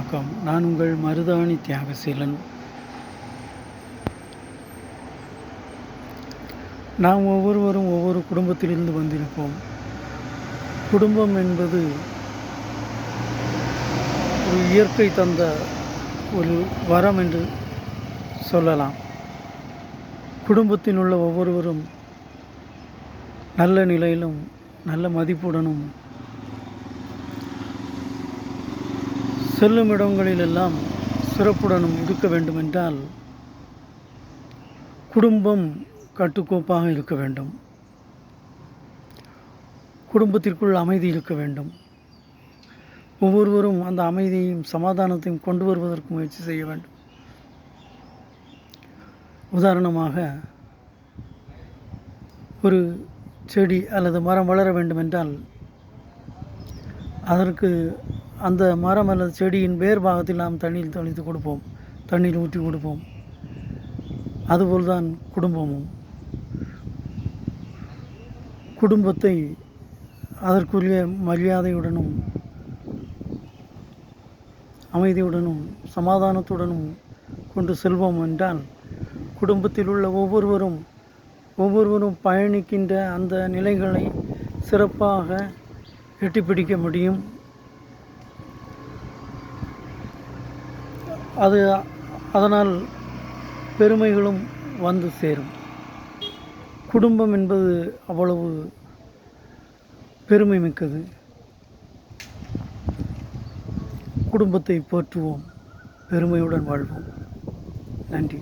வணக்கம். நான் உங்கள் மருதாணி தியாகசீலன். நாம் ஒவ்வொருவரும் ஒவ்வொரு குடும்பத்திலிருந்து வந்திருப்போம். குடும்பம் என்பது ஒரு இயற்கை தந்த ஒரு வரம் என்று சொல்லலாம். குடும்பத்தில் உள்ள ஒவ்வொருவரும் நல்ல நிலையிலும் நல்ல மதிப்புடனும் செல்லும் இடங்களிலெல்லாம் சிறப்புடனும் இருக்க வேண்டுமென்றால் குடும்பம் கட்டுக்கோப்பாக இருக்க வேண்டும். குடும்பத்திற்குள் அமைதி இருக்க வேண்டும். ஒவ்வொருவரும் அந்த அமைதியையும் சமாதானத்தையும் கொண்டு வருவதற்கு முயற்சி செய்ய வேண்டும். உதாரணமாக, ஒரு செடி அல்லது மரம் வளர வேண்டுமென்றால் அதற்கு அந்த மரம் அல்லது செடியின் வேர் பாகத்தில் நாம் தண்ணீர் தெளித்து கொடுப்போம், தண்ணீர் ஊற்றி கொடுப்போம். அதுபோல்தான் குடும்பமும். குடும்பத்தை அதற்குரிய மரியாதையுடனும் அமைதியுடனும் சமாதானத்துடனும் கொண்டு செல்வோம் என்றால் குடும்பத்தில் உள்ள ஒவ்வொருவரும் பயணிக்கின்ற அந்த நிலைகளை சிறப்பாக எட்டிப்பிடிக்க முடியும். அதனால் பெருமைகளும் வந்து சேரும். குடும்பம் என்பது அவ்வளவு பெருமை மிக்கது. குடும்பத்தை போற்றுவோம், பெருமையுடன் வாழ்வோம். நன்றி.